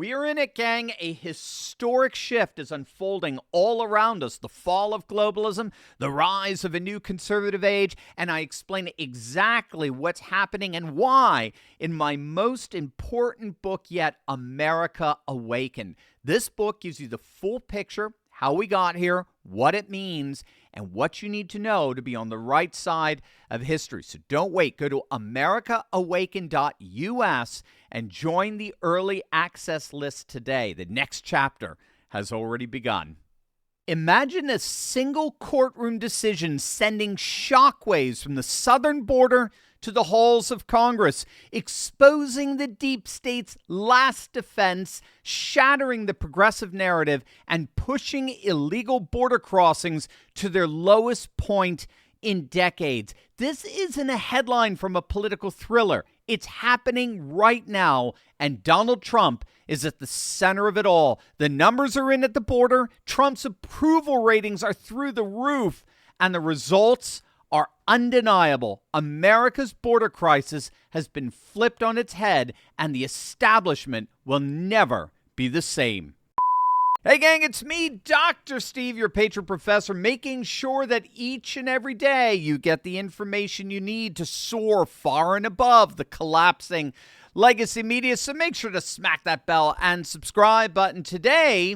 We're in it, gang. A historic shift is unfolding all around us. The fall of globalism, the rise of a new conservative age, and I explain exactly what's happening and why in my most important book yet, America Awakened. This book gives you the full picture, how we got here, what it means, and what you need to know to be on the right side of history. So don't wait. Go to americaawaken.us and join the early access list today. The next chapter has already begun. Imagine a single courtroom decision sending shockwaves from the southern border to the halls of Congress, exposing the deep state's last defense, shattering the progressive narrative, and pushing illegal border crossings to their lowest point in decades. This isn't a headline from a political thriller. It's happening right now, and Donald Trump is at the center of it all. The numbers are in at the border. Trump's approval ratings are through the roof, and the results are undeniable. America's border crisis has been flipped on its head, and the establishment will never be the same. Hey gang, it's me, Dr. Steve, your patron professor, making sure that each and every day you get the information you need to soar far and above the collapsing legacy media. So make sure to smack that bell and subscribe button. Today,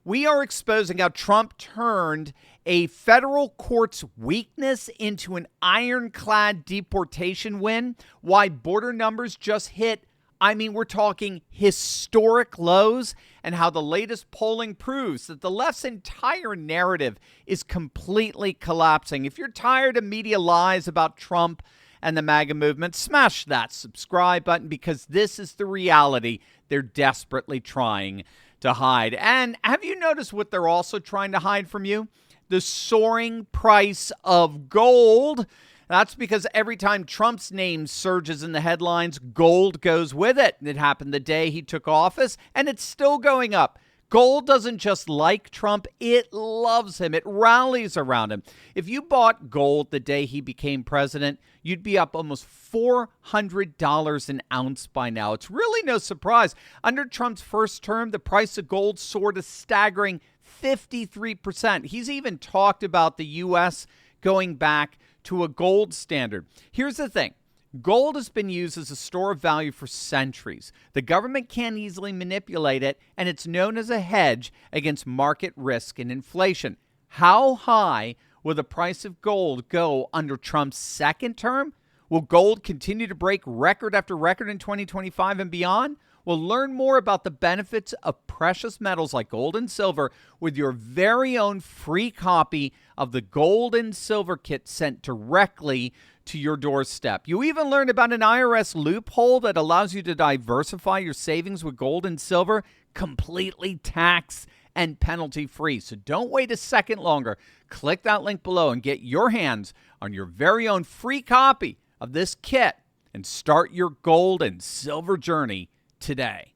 we are exposing how Trump turned a federal court's weakness into an ironclad deportation win, why border numbers just hit, we're talking historic lows, and how the latest polling proves that the left's entire narrative is completely collapsing. If you're tired of media lies about Trump and the MAGA movement, smash that subscribe button, because this is the reality they're desperately trying to hide. And have you noticed what they're also trying to hide from you? The soaring price of gold. That's because every time Trump's name surges in the headlines, gold goes with it. It happened the day he took office, and it's still going up. Gold doesn't just like Trump, it loves him. It rallies around him. If you bought gold the day he became president, you'd be up almost $400 an ounce by now. It's really no surprise. Under Trump's first term, the price of gold soared a staggering 53%. He's even talked about the U.S. going back to a gold standard. Here's the thing. Gold has been used as a store of value for centuries. The government can't easily manipulate it, and it's known as a hedge against market risk and inflation. How high will the price of gold go under Trump's second term? Will gold continue to break record after record in 2025 and beyond? We'll learn more about the benefits of precious metals like gold and silver with your very own free copy of the Gold and Silver Kit sent directly to your doorstep. You even learn about an IRS loophole that allows you to diversify your savings with gold and silver completely tax and penalty free. So don't wait a second longer. Click that link below and get your hands on your very own free copy of this kit and start your gold and silver journey today.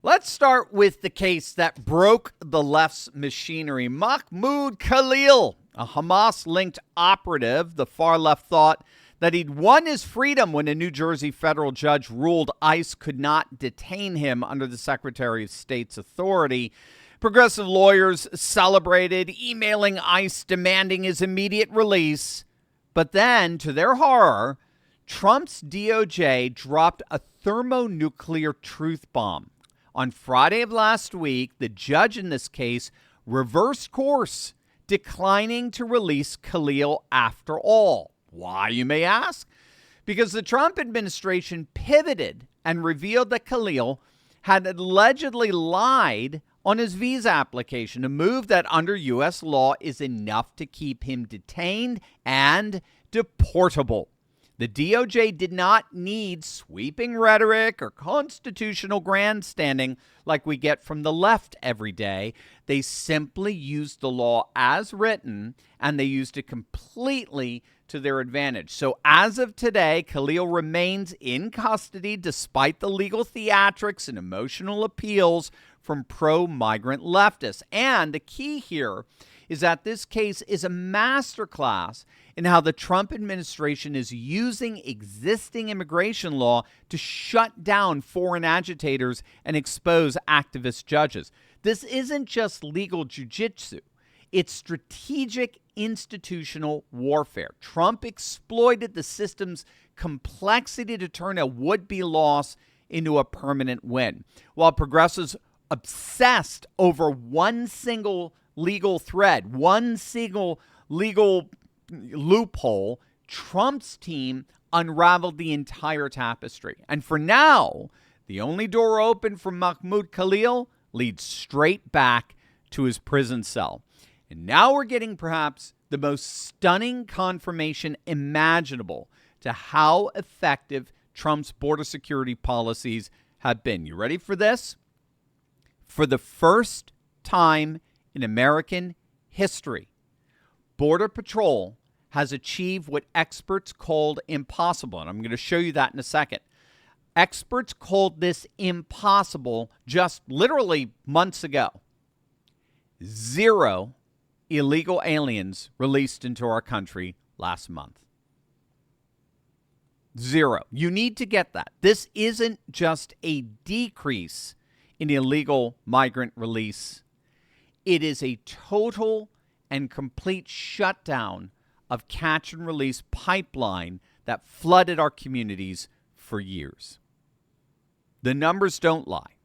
Let's start with the case that broke the left's machinery. Mahmoud Khalil, a Hamas-linked operative, the far left thought that he'd won his freedom when a New Jersey federal judge ruled ICE could not detain him under the Secretary of State's authority. Progressive lawyers celebrated, emailing ICE demanding his immediate release. But then, to their horror, Trump's DOJ dropped a thermonuclear truth bomb. On Friday of last week, the judge in this case reversed course, declining to release Khalil after all. Why, you may ask? Because the Trump administration pivoted and revealed that Khalil had allegedly lied on his visa application, a move that under U.S. law is enough to keep him detained and deportable. The DOJ did not need sweeping rhetoric or constitutional grandstanding like we get from the left every day. They simply used the law as written, and they used it completely to their advantage. So as of today, Khalil remains in custody despite the legal theatrics and emotional appeals from pro-migrant leftists. And the key here is that this case is a masterclass in how the Trump administration is using existing immigration law to shut down foreign agitators and expose activist judges. This isn't just legal jujitsu. It's strategic institutional warfare. Trump exploited the system's complexity to turn a would-be loss into a permanent win. While progressives obsessed over one single legal thread, one single legal loophole, Trump's team unraveled the entire tapestry. And for now, the only door open for Mahmoud Khalil leads straight back to his prison cell. And now we're getting perhaps the most stunning confirmation imaginable to how effective Trump's border security policies have been. You ready for this? For the first time in American history, Border Patrol has achieved what experts called impossible. And I'm going to show you that in a second. Experts called this impossible just literally months ago. 0 illegal aliens released into our country last month. 0. You need to get that. This isn't just a decrease in illegal migrant release. It is a total and complete shutdown of catch and release pipeline that flooded our communities for years. The numbers don't lie.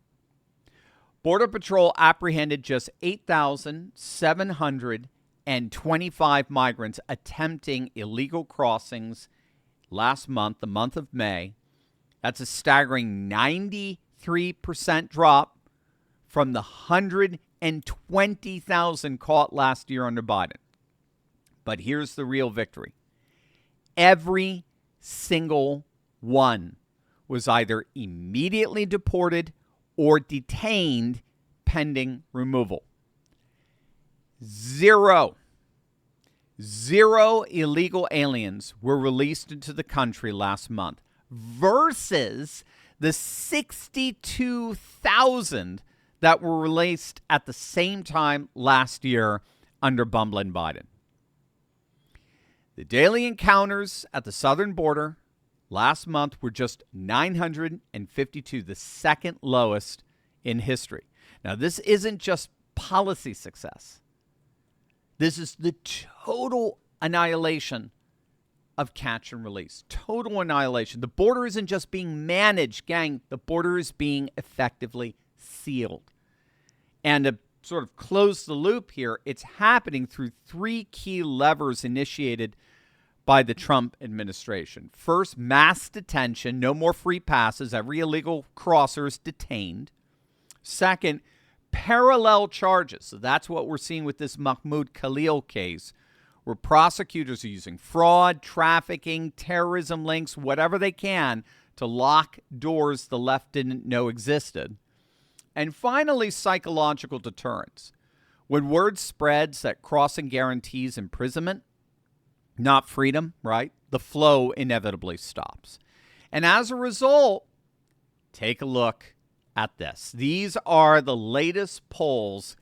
Border Patrol apprehended just 8,725 migrants attempting illegal crossings last month, the month of May. That's a staggering 93% drop from the 120,000 caught last year under Biden. But here's the real victory. Every single one was either immediately deported or detained pending removal. 0 illegal aliens were released into the country last month versus the 62,000 that were released at the same time last year under bumbling Biden. The daily encounters at the southern border last month were just 952, the second lowest in history. Now, this isn't just policy success. This is the total annihilation of catch and release. Total annihilation. The border isn't just being managed, gang. The border is being effectively sealed. And to sort of close the loop here, it's happening through 3 key levers initiated by the Trump administration. First, mass detention. No more free passes. Every illegal crosser is detained. Second, parallel charges. So that's what we're seeing with this Mahmoud Khalil case, where prosecutors are using fraud, trafficking, terrorism links, whatever they can to lock doors the left didn't know existed. And finally, psychological deterrence. When word spreads that crossing guarantees imprisonment, not freedom, right? The flow inevitably stops. And as a result, take a look at this. These are the latest polls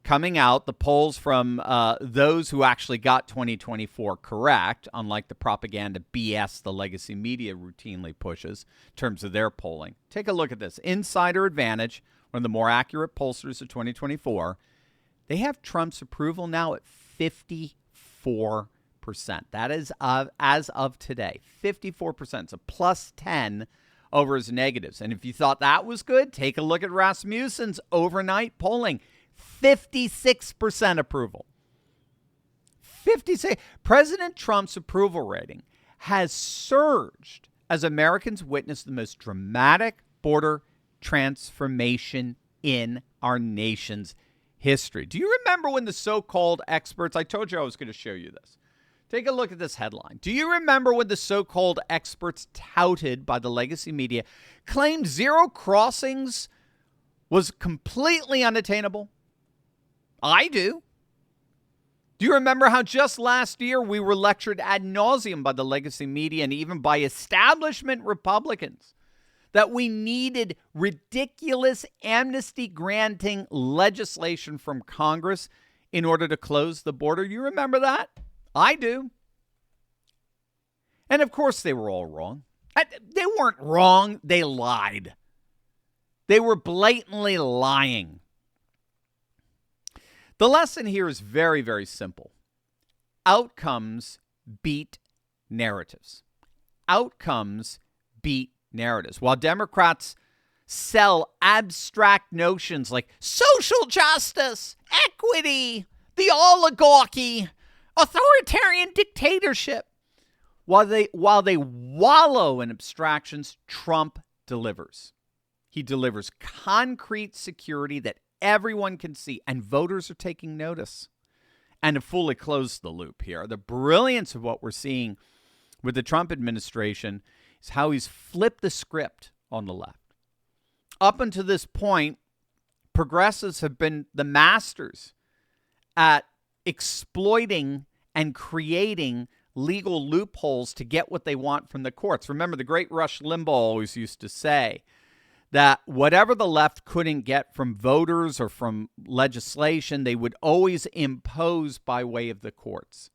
coming out, the polls from those who actually got 2024 correct, unlike the propaganda BS the legacy media routinely pushes in terms of their polling. Take a look at this. Insider Advantage, one of the more accurate pollsters of 2024, they have Trump's approval now at 54%. That is as of today, 54%. So plus 10 over his negatives. And if you thought that was good, take a look at Rasmussen's overnight polling. 56% approval. 56. President Trump's approval rating has surged as Americans witness the most dramatic border transformation in our nation's history. Do you remember when the so-called experts, I told you I was going to show you this. Take a look at this headline. Do you remember when the so-called experts touted by the legacy media claimed 0 crossings was completely unattainable? I do. Do you remember how just last year we were lectured ad nauseum by the legacy media and even by establishment Republicans that we needed ridiculous amnesty-granting legislation from Congress in order to close the border. You remember that? I do. And of course they were all wrong. They weren't wrong. They lied. They were blatantly lying. The lesson here is very, very simple. Outcomes beat narratives. Outcomes beat narratives. While Democrats sell abstract notions like social justice, equity, the oligarchy, authoritarian dictatorship, while they wallow in abstractions, Trump delivers. He delivers concrete security that everyone can see, and voters are taking notice. And to fully close the loop here, the brilliance of what we're seeing with the Trump administration is how he's flipped the script on the left. Up until this point, progressives have been the masters at exploiting and creating legal loopholes to get what they want from the courts. Remember, the great Rush Limbaugh always used to say that whatever the left couldn't get from voters or from legislation, they would always impose by way of the courts.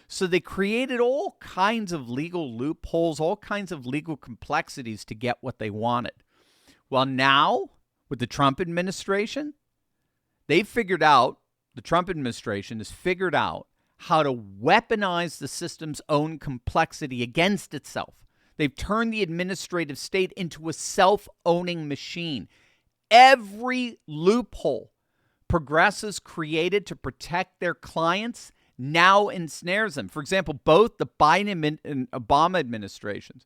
So they created all kinds of legal loopholes, all kinds of legal complexities to get what they wanted. Well, now, with the Trump administration, the Trump administration has figured out how to weaponize the system's own complexity against itself. They've turned the administrative state into a self-owning machine. Every loophole progressives created to protect their clients now ensnares them. For example, both the Biden and Obama administrations,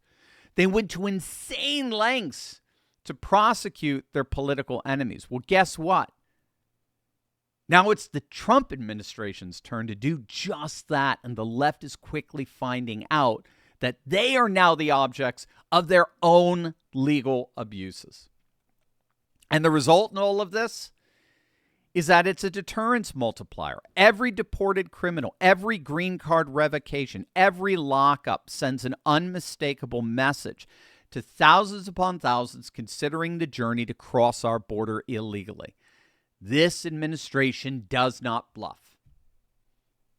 they went to insane lengths to prosecute their political enemies. Well, guess what? Now it's the Trump administration's turn to do just that, and the left is quickly finding out that they are now the objects of their own legal abuses. And the result in all of this is that it's a deterrence multiplier. Every deported criminal, every green card revocation, every lockup sends an unmistakable message to thousands upon thousands considering the journey to cross our border illegally. This administration does not bluff.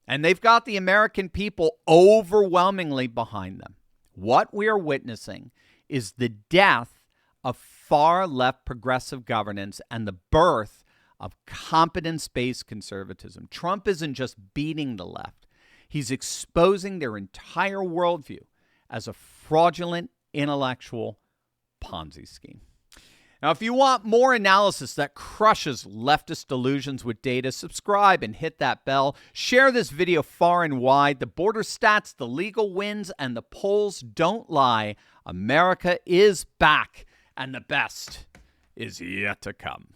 And they've got the American people overwhelmingly behind them. What we are witnessing is the death of far-left progressive governance and the birth of competence-based conservatism. Trump isn't just beating the left. He's exposing their entire worldview as a fraudulent intellectual Ponzi scheme. Now, if you want more analysis that crushes leftist delusions with data, subscribe and hit that bell. Share this video far and wide. The border stats, the legal wins, and the polls don't lie. America is back, and the best is yet to come.